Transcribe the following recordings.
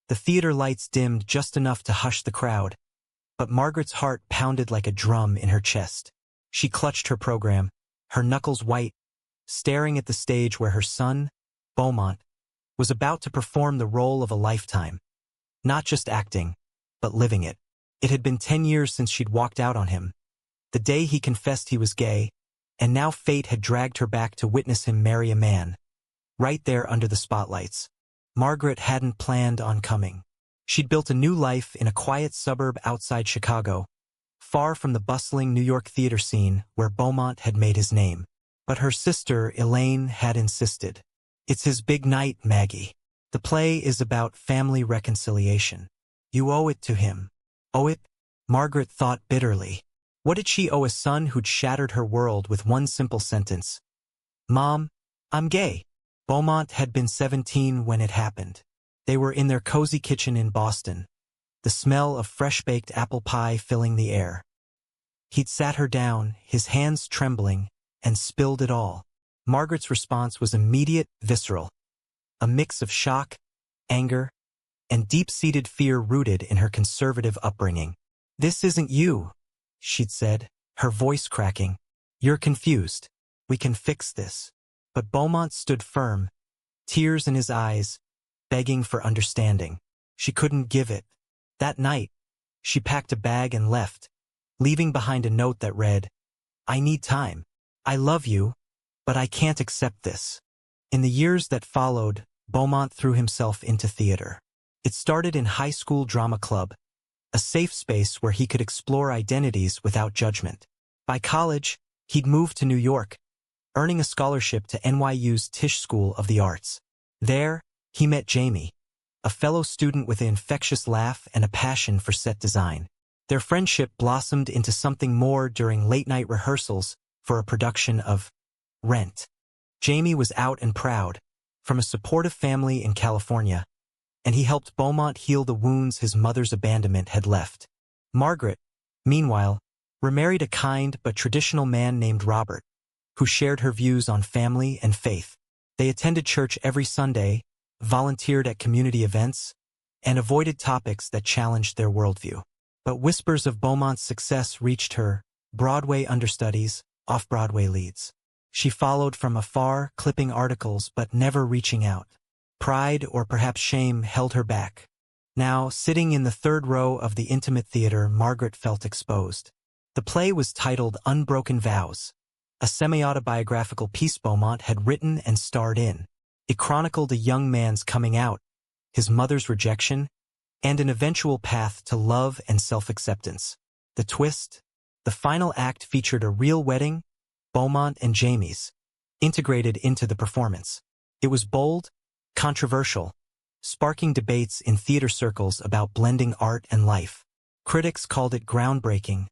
The theater lights dimmed just enough to hush the crowd, but Margaret's heart pounded like a drum in her chest. She clutched her program, her knuckles white, staring at the stage where her son, Beaumont, was about to perform the role of a lifetime. Not just acting, but living it. It had been 10 years since she'd walked out on him, the day he confessed he was gay, and now fate had dragged her back to witness him marry a man. Right there under the spotlights. Margaret hadn't planned on coming. She'd built a new life in a quiet suburb outside Chicago, far from the bustling New York theater scene where Beaumont had made his name. But her sister, Elaine, had insisted. "It's his big night, Maggie. The play is about family reconciliation. You owe it to him." Owe it? Margaret thought bitterly. What did she owe a son who'd shattered her world with one simple sentence? "Mom, I'm gay." Beaumont had been 17 when it happened. They were in their cozy kitchen in Boston, the smell of fresh-baked apple pie filling the air. He'd sat her down, his hands trembling, and spilled it all. Margaret's response was immediate, visceral. A mix of shock, anger, and deep-seated fear rooted in her conservative upbringing. "This isn't you," she'd said, her voice cracking. "You're confused. We can fix this." But Beaumont stood firm, tears in his eyes, begging for understanding. She couldn't give it. That night, she packed a bag and left, leaving behind a note that read, "I need time. I love you, but I can't accept this." In the years that followed, Beaumont threw himself into theater. It started in high school drama club, a safe space where he could explore identities without judgment. By college, he'd moved to New York, earning a scholarship to NYU's Tisch School of the Arts. There, he met Jamie, a fellow student with an infectious laugh and a passion for set design. Their friendship blossomed into something more during late-night rehearsals for a production of Rent. Jamie was out and proud, from a supportive family in California, and he helped Beaumont heal the wounds his mother's abandonment had left. Margaret, meanwhile, remarried a kind but traditional man named Robert, who shared her views on family and faith. They attended church every Sunday, volunteered at community events, and avoided topics that challenged their worldview. But whispers of Beaumont's success reached her, Broadway understudies, off-Broadway leads. She followed from afar, clipping articles but never reaching out. Pride or perhaps shame held her back. Now, sitting in the third row of the intimate theater, Margaret felt exposed. The play was titled Unbroken Vows, a semi-autobiographical piece Beaumont had written and starred in. It chronicled a young man's coming out, his mother's rejection, and an eventual path to love and self-acceptance. The twist, the final act featured a real wedding, Beaumont and Jamie's, integrated into the performance. It was bold, controversial, sparking debates in theater circles about blending art and life. Critics called it groundbreaking.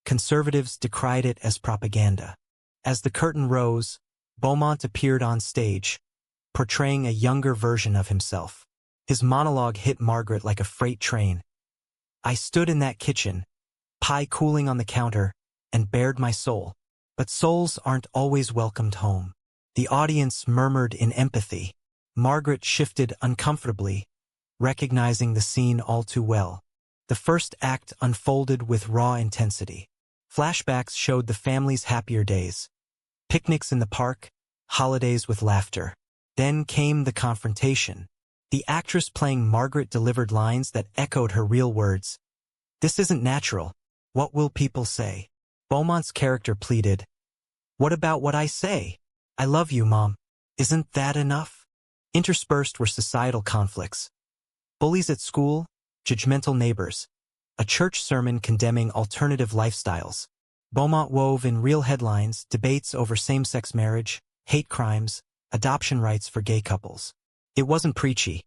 Conservatives decried it as propaganda. As the curtain rose, Beaumont appeared on stage, portraying a younger version of himself. His monologue hit Margaret like a freight train. "I stood in that kitchen, pie cooling on the counter, and bared my soul. But souls aren't always welcomed home." The audience murmured in empathy. Margaret shifted uncomfortably, recognizing the scene all too well. The first act unfolded with raw intensity. Flashbacks showed the family's happier days. Picnics in the park, holidays with laughter. Then came the confrontation. The actress playing Margaret delivered lines that echoed her real words. "This isn't natural. What will people say?" Beaumont's character pleaded, "What about what I say? I love you, Mom. Isn't that enough?" Interspersed were societal conflicts. Bullies at school, judgmental neighbors, a church sermon condemning alternative lifestyles. Beaumont wove in real headlines debates over same-sex marriage, hate crimes, adoption rights for gay couples. It wasn't preachy.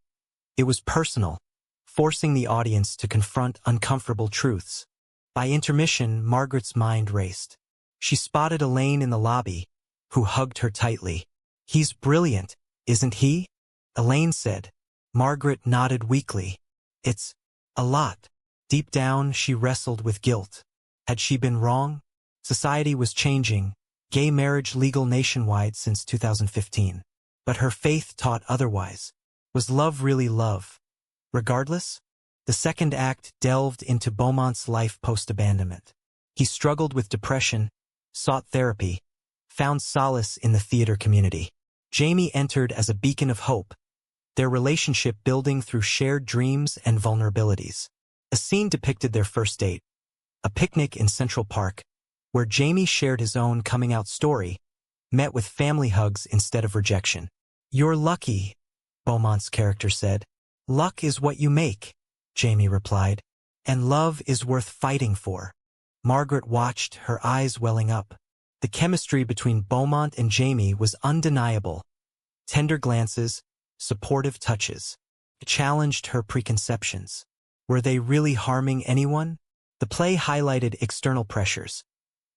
It was personal, forcing the audience to confront uncomfortable truths. By intermission, Margaret's mind raced. She spotted Elaine in the lobby, who hugged her tightly. "He's brilliant, isn't he?" Elaine said. Margaret nodded weakly. "It's a lot." Deep down, she wrestled with guilt. Had she been wrong? Society was changing, gay marriage legal nationwide since 2015. But her faith taught otherwise. Was love really love? Regardless, the second act delved into Beaumont's life post-abandonment. He struggled with depression, sought therapy, found solace in the theater community. Jamie entered as a beacon of hope, their relationship building through shared dreams and vulnerabilities. A scene depicted their first date, a picnic in Central Park, where Jamie shared his own coming-out story, met with family hugs instead of rejection. "You're lucky," Beaumont's character said. "Luck is what you make," Jamie replied. "And love is worth fighting for." Margaret watched, her eyes welling up. The chemistry between Beaumont and Jamie was undeniable. Tender glances, supportive touches. It challenged her preconceptions. Were they really harming anyone? The play highlighted external pressures.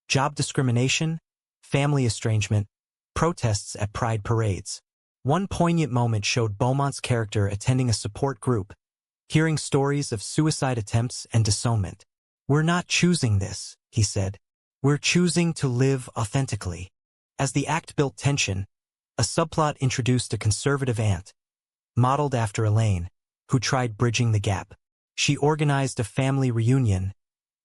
Job discrimination, family estrangement, protests at pride parades. One poignant moment showed Beaumont's character attending a support group, hearing stories of suicide attempts and disownment. "We're not choosing this," he said. "We're choosing to live authentically." As the act built tension, a subplot introduced a conservative aunt, modeled after Elaine, who tried bridging the gap. She organized a family reunion,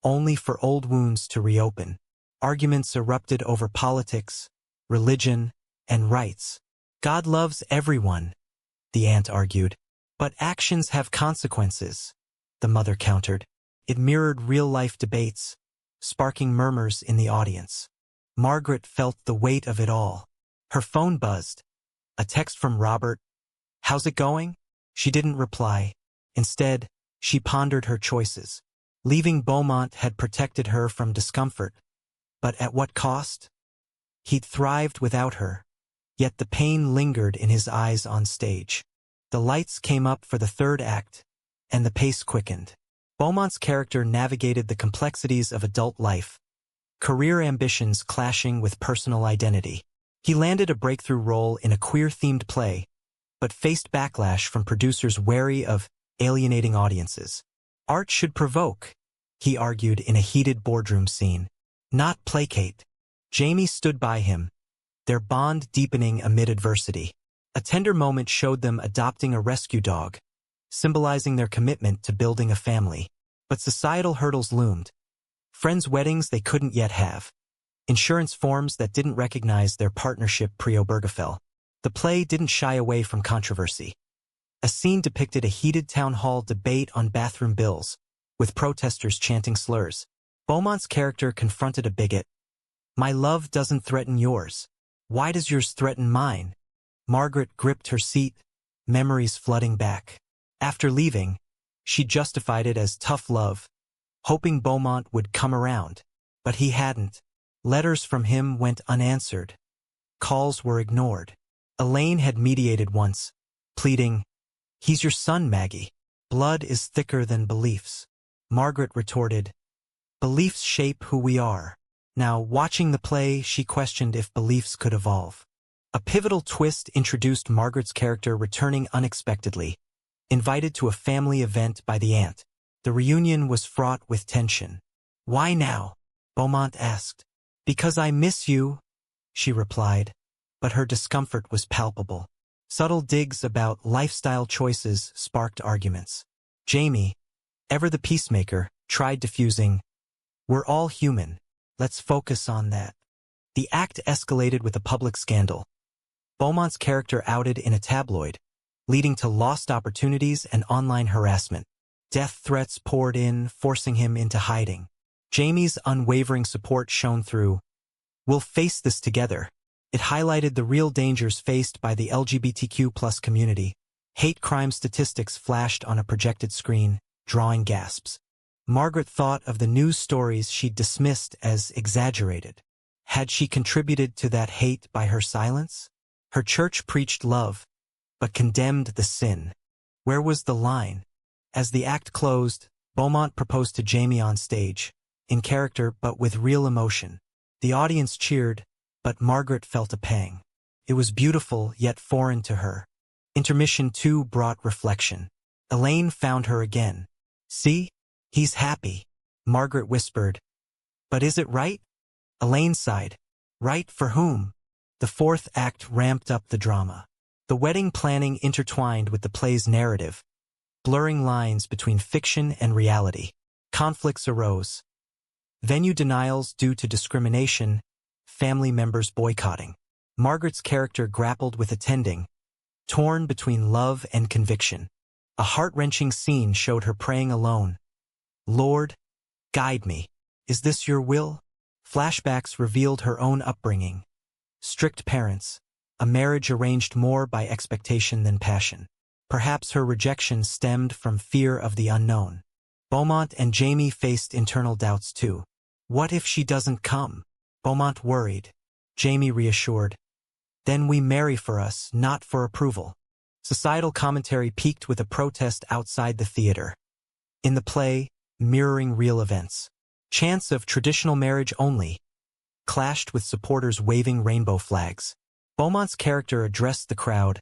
only for old wounds to reopen. Arguments erupted over politics, religion, and rights. "God loves everyone," the aunt argued. "But actions have consequences," the mother countered. It mirrored real-life debates, sparking murmurs in the audience. Margaret felt the weight of it all. Her phone buzzed. A text from Robert. "How's it going?" She didn't reply. Instead, she pondered her choices. Leaving Beaumont had protected her from discomfort. But at what cost? He'd thrived without her. Yet the pain lingered in his eyes on stage. The lights came up for the third act, and the pace quickened. Beaumont's character navigated the complexities of adult life, career ambitions clashing with personal identity. He landed a breakthrough role in a queer-themed play, but faced backlash from producers wary of alienating audiences. "Art should provoke," he argued in a heated boardroom scene, "not placate." Jamie stood by him, their bond deepening amid adversity. A tender moment showed them adopting a rescue dog, symbolizing their commitment to building a family. But societal hurdles loomed. Friends' weddings they couldn't yet have. Insurance forms that didn't recognize their partnership pre-Obergefell. The play didn't shy away from controversy. A scene depicted a heated town hall debate on bathroom bills, with protesters chanting slurs. Beaumont's character confronted a bigot. "My love doesn't threaten yours. Why does yours threaten mine?" Margaret gripped her seat, memories flooding back. After leaving, she justified it as tough love, hoping Beaumont would come around. But he hadn't. Letters from him went unanswered. Calls were ignored. Elaine had mediated once, pleading, "He's your son, Maggie. Blood is thicker than beliefs." Margaret retorted, "Beliefs shape who we are." Now, watching the play, she questioned if beliefs could evolve. A pivotal twist introduced Margaret's character returning unexpectedly, invited to a family event by the aunt. The reunion was fraught with tension. "Why now?" Beaumont asked. "Because I miss you," she replied, but her discomfort was palpable. Subtle digs about lifestyle choices sparked arguments. Jamie, ever the peacemaker, tried diffusing, "We're all human. Let's focus on that." The act escalated with a public scandal. Beaumont's character outed in a tabloid, leading to lost opportunities and online harassment. Death threats poured in, forcing him into hiding. Jamie's unwavering support shone through. "We'll face this together." It highlighted the real dangers faced by the LGBTQ+ community. Hate crime statistics flashed on a projected screen, drawing gasps. Margaret thought of the news stories she'd dismissed as exaggerated. Had she contributed to that hate by her silence? Her church preached love, but condemned the sin. Where was the line? As the act closed, Beaumont proposed to Jamie on stage, in character but with real emotion. The audience cheered, but Margaret felt a pang. It was beautiful yet foreign to her. Intermission 2 brought reflection. Elaine found her again. "See? He's happy," Margaret whispered. "But is it right?" Elaine sighed. "Right for whom?" The fourth act ramped up the drama. The wedding planning intertwined with the play's narrative. blurring lines between fiction and reality. Conflicts arose. Venue denials due to discrimination, family members boycotting. Margaret's character grappled with attending, torn between love and conviction. A heart-wrenching scene showed her praying alone. "Lord, guide me. Is this your will?" Flashbacks revealed her own upbringing. Strict parents, a marriage arranged more by expectation than passion. Perhaps her rejection stemmed from fear of the unknown. Beaumont and Jamie faced internal doubts too. What if she doesn't come? Beaumont worried. Jamie reassured. Then we marry for us, not for approval. Societal commentary peaked with a protest outside the theater. In the play, mirroring real events. Chants of traditional marriage only clashed with supporters waving rainbow flags. Beaumont's character addressed the crowd.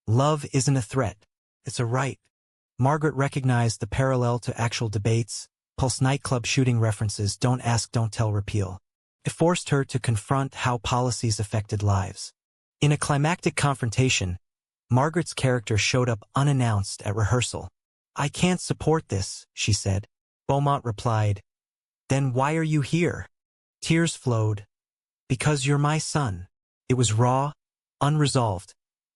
Love isn't a threat, it's a right. Margaret recognized the parallel to actual debates, Pulse nightclub shooting references, don't ask, don't tell repeal. It forced her to confront how policies affected lives. In a climactic confrontation, Margaret's character showed up unannounced at rehearsal. I can't support this, she said. Beaumont replied, then why are you here? Tears flowed. Because you're my son. It was raw, unresolved,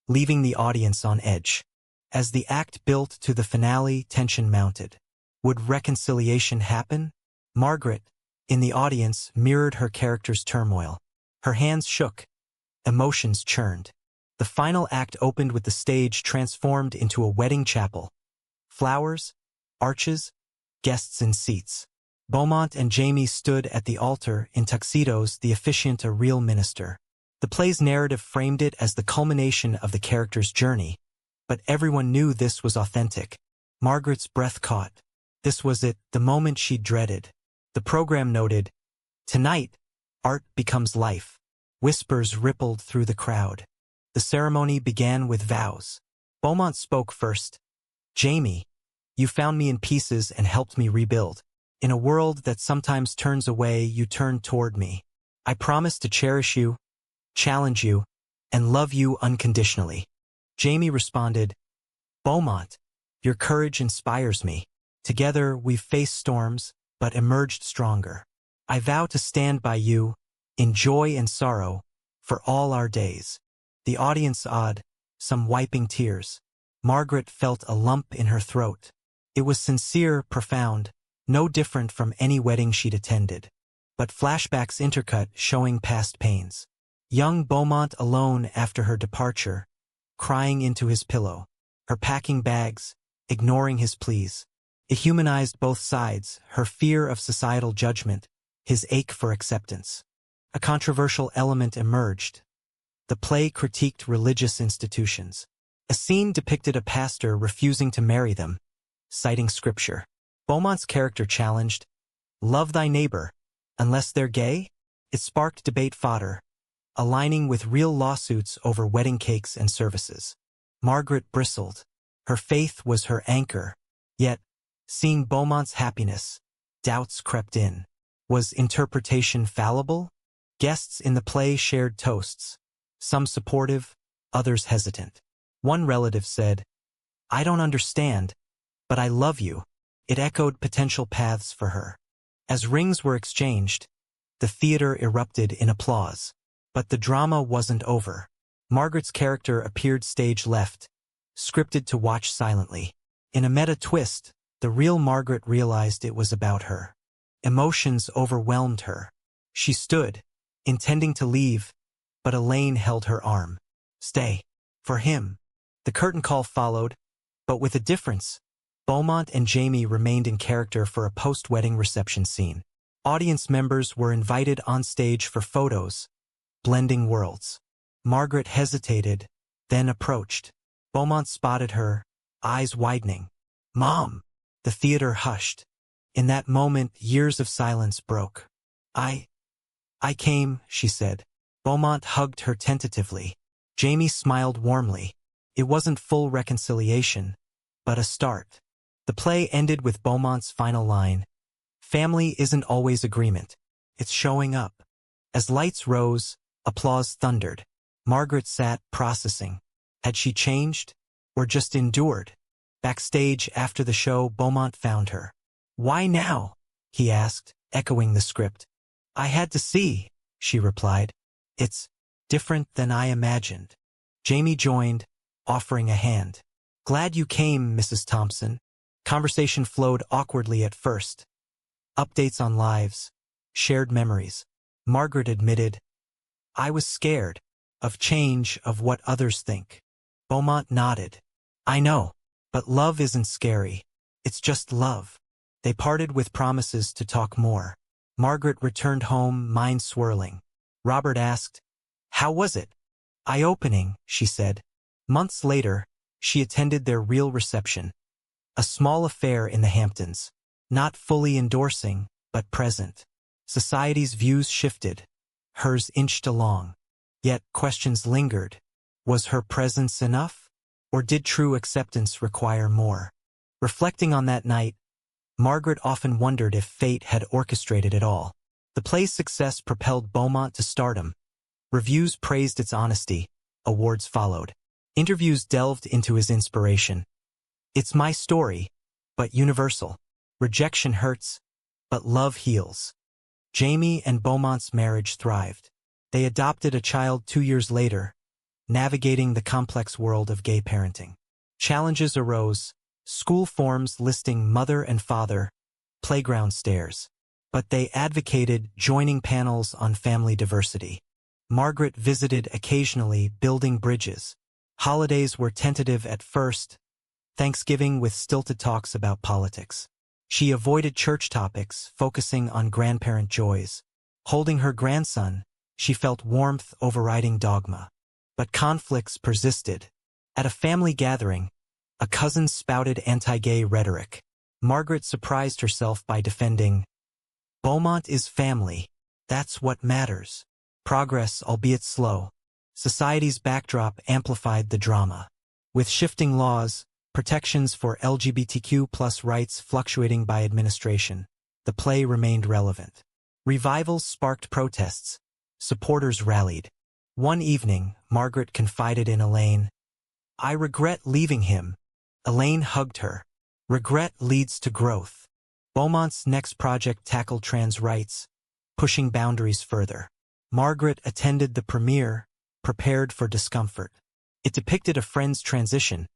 leaving the audience on edge. As the act built to the finale, tension mounted. Would reconciliation happen? Margaret, in the audience, mirrored her character's turmoil. Her hands shook. Emotions churned. The final act opened with the stage transformed into a wedding chapel. Flowers, arches, guests in seats. Beaumont and Jamie stood at the altar in tuxedos, the officiant a real minister. The play's narrative framed it as the culmination of the character's journey, but everyone knew this was authentic. Margaret's breath caught. This was it, the moment she dreaded. The program noted, tonight, art becomes life. Whispers rippled through the crowd. The ceremony began with vows. Beaumont spoke first. Jamie, you found me in pieces and helped me rebuild. In a world that sometimes turns away, you turned toward me. I promise to cherish you, challenge you, and love you unconditionally. Jamie responded, Beaumont, your courage inspires me. Together we've faced storms, but emerged stronger. I vow to stand by you, in joy and sorrow, for all our days. The audience awed, some wiping tears. Margaret felt a lump in her throat. It was sincere, profound, no different from any wedding she'd attended. But flashbacks intercut, showing past pains. Young Beaumont alone after her departure, crying into his pillow, her packing bags, ignoring his pleas. It humanized both sides, her fear of societal judgment, his ache for acceptance. A controversial element emerged. The play critiqued religious institutions. A scene depicted a pastor refusing to marry them, citing scripture. Beaumont's character challenged, love thy neighbor, unless they're gay? It sparked debate fodder, aligning with real lawsuits over wedding cakes and services. Margaret bristled. Her faith was her anchor, yet, seeing Beaumont's happiness, doubts crept in. Was interpretation fallible? Guests in the play shared toasts, some supportive, others hesitant. One relative said, I don't understand, but I love you. It echoed potential paths for her. As rings were exchanged, the theater erupted in applause. But the drama wasn't over. Margaret's character appeared stage left, scripted to watch silently. In a meta twist, the real Margaret realized it was about her. Emotions overwhelmed her. She stood, intending to leave, but Elaine held her arm. Stay. For him. The curtain call followed, but with a difference. Beaumont and Jamie remained in character for a post-wedding reception scene. Audience members were invited on stage for photos, blending worlds. Margaret hesitated, then approached. Beaumont spotted her, eyes widening. Mom! The theater hushed. In that moment, years of silence broke. I came, she said. Beaumont hugged her tentatively. Jamie smiled warmly. It wasn't full reconciliation, but a start. The play ended with Beaumont's final line. Family isn't always agreement. It's showing up. As lights rose, applause thundered. Margaret sat, processing. Had she changed, or just endured? Backstage after the show, Beaumont found her. "Why now?" he asked, echoing the script. "I had to see," she replied. "It's different than I imagined." Jamie joined, offering a hand. "Glad you came, Mrs. Thompson." Conversation flowed awkwardly at first. Updates on lives, shared memories. Margaret admitted, "I was scared of change, of what others think." Beaumont nodded. "I know, but love isn't scary. It's just love." They parted with promises to talk more. Margaret returned home, mind swirling. Robert asked, "How was it?" "Eye-opening," she said. Months later, she attended their real reception. A small affair in the Hamptons. Not fully endorsing, but present. Society's views shifted. Hers inched along. Yet questions lingered. Was her presence enough? Or did true acceptance require more? Reflecting on that night, Margaret often wondered if fate had orchestrated it all. The play's success propelled Beaumont to stardom. Reviews praised its honesty. Awards followed. Interviews delved into his inspiration. "It's my story, but universal. Rejection hurts, but love heals." Jamie and Beaumont's marriage thrived. They adopted a child 2 years later, navigating the complex world of gay parenting. Challenges arose, school forms listing mother and father, playground stares. But they advocated joining panels on family diversity. Margaret visited occasionally, building bridges. Holidays were tentative at first, Thanksgiving with stilted talks about politics. She avoided church topics, focusing on grandparent joys. Holding her grandson, she felt warmth overriding dogma. But conflicts persisted. At a family gathering, a cousin spouted anti-gay rhetoric. Margaret surprised herself by defending, "Beaumont is family. That's what matters." Progress, albeit slow. Society's backdrop amplified the drama. With shifting laws, protections for LGBTQ+ rights fluctuating by administration, the play remained relevant. Revivals sparked protests. Supporters rallied. One evening, Margaret confided in Elaine, "I regret leaving him." Elaine hugged her. Regret leads to growth. Beaumont's next project tackled trans rights, pushing boundaries further. Margaret attended the premiere, prepared for discomfort. It depicted a friend's transition,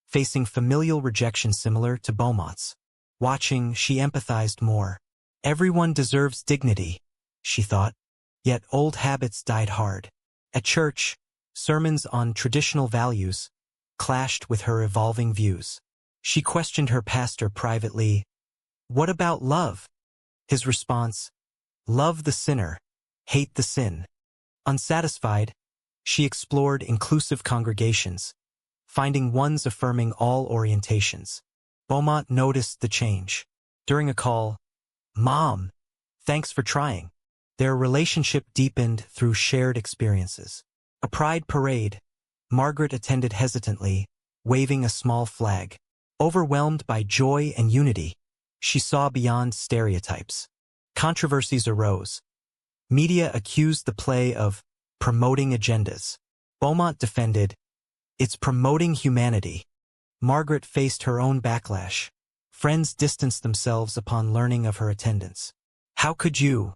facing familial rejection similar to Beaumont's. Watching, she empathized more. Everyone deserves dignity, she thought. Yet old habits died hard. At church, sermons on traditional values clashed with her evolving views. She questioned her pastor privately, "What about love?" His response, "Love the sinner, hate the sin." Unsatisfied, she explored inclusive congregations, finding ones affirming all orientations. Beaumont noticed the change. During a call, "Mom, thanks for trying." Their relationship deepened through shared experiences. A pride parade, Margaret attended hesitantly, waving a small flag. Overwhelmed by joy and unity, she saw beyond stereotypes. Controversies arose. Media accused the play of promoting agendas. Beaumont defended, "It's promoting humanity." Margaret faced her own backlash. Friends distanced themselves upon learning of her attendance. "How could you?"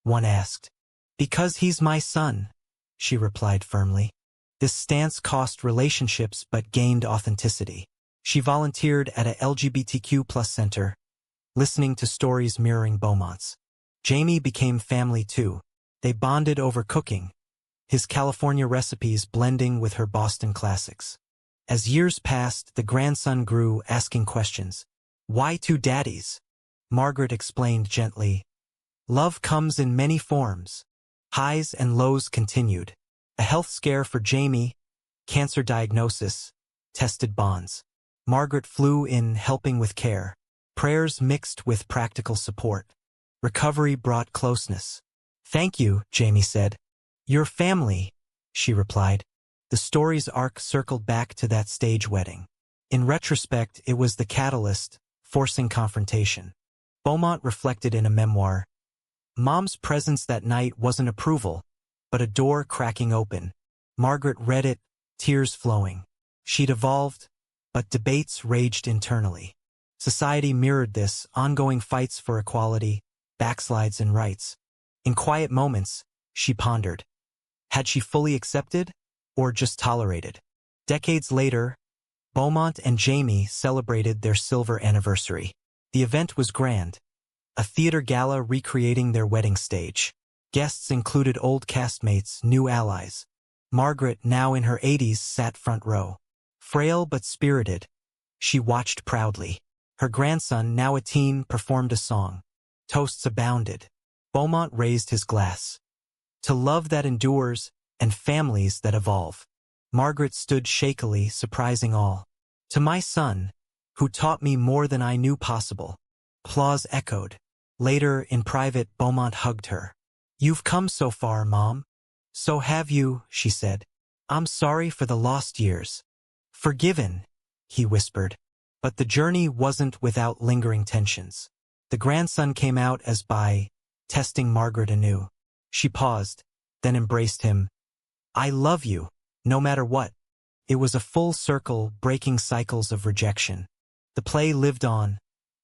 one asked. "Because he's my son," she replied firmly. This stance cost relationships but gained authenticity. She volunteered at a LGBTQ+ center, listening to stories mirroring Beaumont's. Jamie became family too. They bonded over cooking, his California recipes blending with her Boston classics. As years passed, the grandson grew, asking questions. "Why two daddies?" Margaret explained gently, "Love comes in many forms." Highs and lows continued. A health scare for Jamie, cancer diagnosis, tested bonds. Margaret flew in, helping with care. Prayers mixed with practical support. Recovery brought closeness. "Thank you," Jamie said. "Your family," she replied. The story's arc circled back to that stage wedding. In retrospect, it was the catalyst, forcing confrontation. Beaumont reflected in a memoir, "Mom's presence that night wasn't approval, but a door cracking open." Margaret read it, tears flowing. She'd evolved, but debates raged internally. Society mirrored this, ongoing fights for equality, backslides in rights. In quiet moments, she pondered. Had she fully accepted, or just tolerated? Decades later, Beaumont and Jamie celebrated their silver anniversary. The event was grand, a theater gala recreating their wedding stage. Guests included old castmates, new allies. Margaret, now in her 80s, sat front row. Frail but spirited, she watched proudly. Her grandson, now a teen, performed a song. Toasts abounded. Beaumont raised his glass. To love that endures, and families that evolve. Margaret stood shakily, surprising all. To my son, who taught me more than I knew possible. Applause echoed. Later, in private, Beaumont hugged her. You've come so far, Mom. So have you, she said. I'm sorry for the lost years. Forgiven, he whispered. But the journey wasn't without lingering tensions. The grandson came out as bi, testing Margaret anew. She paused, then embraced him. I love you, no matter what. It was a full circle, breaking cycles of rejection. The play lived on,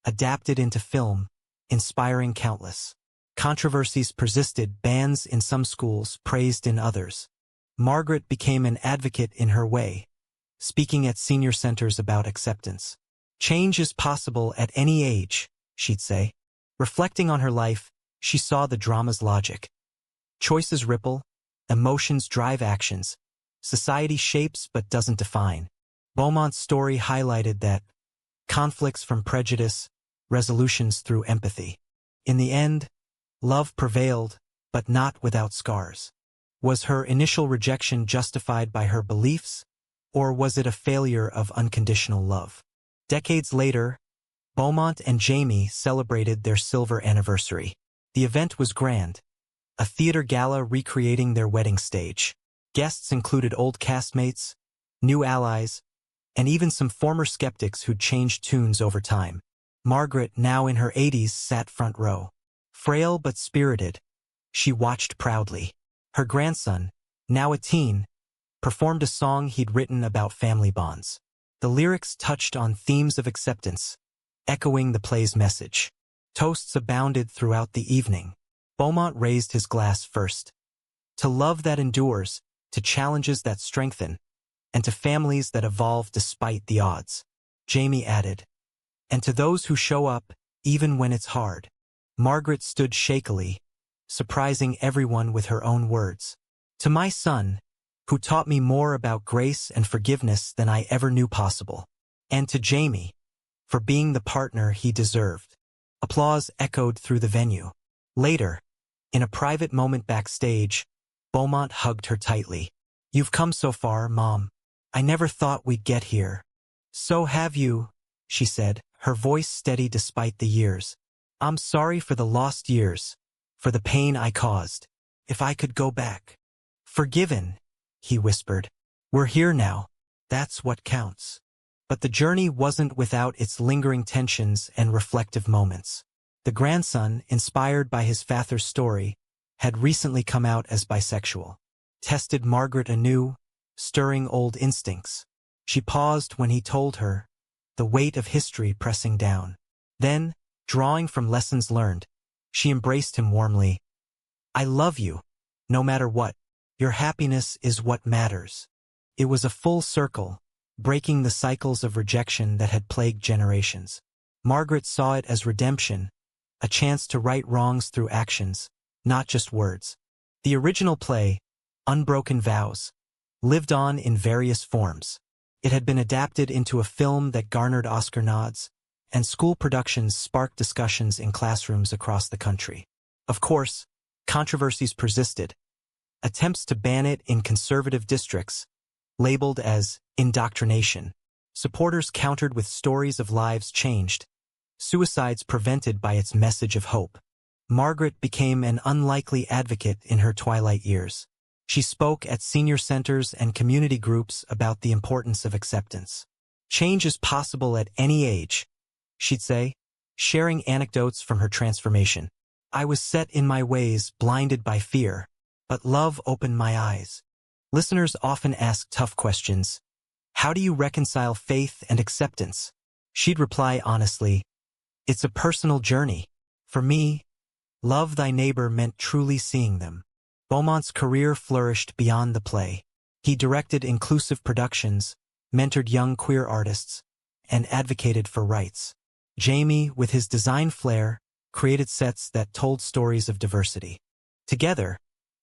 adapted into film, inspiring countless. Controversies persisted, bans in some schools, praised in others. Margaret became an advocate in her way, speaking at senior centers about acceptance. Change is possible at any age, she'd say. Reflecting on her life, she saw the drama's logic. Choices ripple, emotions drive actions. Society shapes but doesn't define. Beaumont's story highlighted that conflicts from prejudice, resolutions through empathy. In the end, love prevailed, but not without scars. Was her initial rejection justified by her beliefs, or was it a failure of unconditional love? Decades later, Beaumont and Jamie celebrated their silver anniversary. The event was grand, a theater gala recreating their wedding stage. Guests included old castmates, new allies, and even some former skeptics who'd changed tunes over time. Margaret, now in her 80s, sat front row. Frail but spirited, she watched proudly. Her grandson, now a teen, performed a song he'd written about family bonds. The lyrics touched on themes of acceptance, echoing the play's message. Toasts abounded throughout the evening. Beaumont raised his glass first. To love that endures, to challenges that strengthen, and to families that evolve despite the odds. Jamie added, and to those who show up, even when it's hard. Margaret stood shakily, surprising everyone with her own words. To my son, who taught me more about grace and forgiveness than I ever knew possible. And to Jamie, for being the partner he deserved. Applause echoed through the venue. Later, in a private moment backstage, Beaumont hugged her tightly. You've come so far, Mom. I never thought we'd get here. So have you, she said, her voice steady despite the years. I'm sorry for the lost years, for the pain I caused. If I could go back. Forgiven, he whispered. We're here now. That's what counts. But the journey wasn't without its lingering tensions and reflective moments. The grandson, inspired by his father's story, had recently come out as bisexual. Tested Margaret anew, stirring old instincts. She paused when he told her, the weight of history pressing down. Then, drawing from lessons learned, she embraced him warmly. I love you, no matter what. Your happiness is what matters. It was a full circle, breaking the cycles of rejection that had plagued generations. Margaret saw it as redemption, a chance to right wrongs through actions, not just words. The original play, Unbroken Vows, lived on in various forms. It had been adapted into a film that garnered Oscar nods, and school productions sparked discussions in classrooms across the country. Of course, controversies persisted. Attempts to ban it in conservative districts, labeled as indoctrination. Supporters countered with stories of lives changed, suicides prevented by its message of hope. Margaret became an unlikely advocate in her twilight years. She spoke at senior centers and community groups about the importance of acceptance. Change is possible at any age, she'd say, sharing anecdotes from her transformation. I was set in my ways, blinded by fear, but love opened my eyes. Listeners often ask tough questions. How do you reconcile faith and acceptance? She'd reply honestly, it's a personal journey. For me, love thy neighbor meant truly seeing them. Beaumont's career flourished beyond the play. He directed inclusive productions, mentored young queer artists, and advocated for rights. Jamie, with his design flair, created sets that told stories of diversity. Together,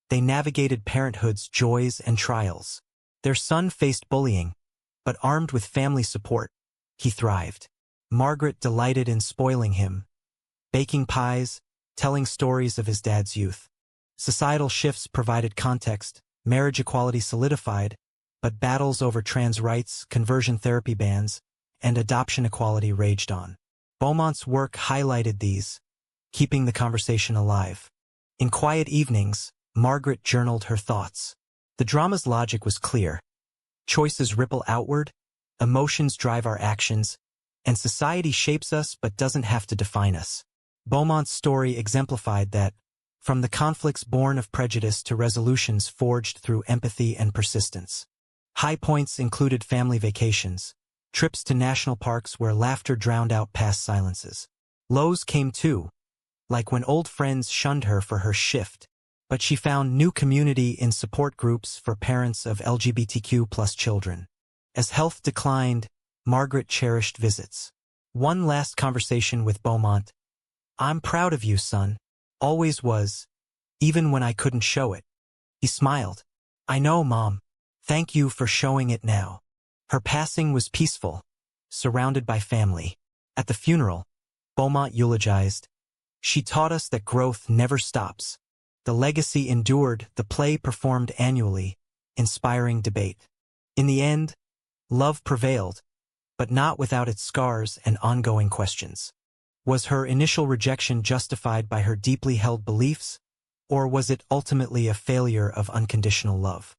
they navigated parenthood's joys and trials. Their son faced bullying, but armed with family support, he thrived. Margaret delighted in spoiling him, baking pies, telling stories of his dad's youth. Societal shifts provided context, marriage equality solidified, but battles over trans rights, conversion therapy bans, and adoption equality raged on. Beaumont's work highlighted these, keeping the conversation alive. In quiet evenings, Margaret journaled her thoughts. The drama's logic was clear. Choices ripple outward, emotions drive our actions, and society shapes us but doesn't have to define us. Beaumont's story exemplified that, from the conflicts born of prejudice to resolutions forged through empathy and persistence. High points included family vacations, trips to national parks where laughter drowned out past silences. Lows came too, like when old friends shunned her for her shift, but she found new community in support groups for parents of LGBTQ+ children. As health declined, Margaret cherished visits. One last conversation with Beaumont. I'm proud of you, son. Always was, even when I couldn't show it. He smiled. I know, Mom. Thank you for showing it now. Her passing was peaceful, surrounded by family. At the funeral, Beaumont eulogized. She taught us that growth never stops. The legacy endured, the play performed annually, inspiring debate. In the end, love prevailed, but not without its scars and ongoing questions. Was her initial rejection justified by her deeply held beliefs, or was it ultimately a failure of unconditional love?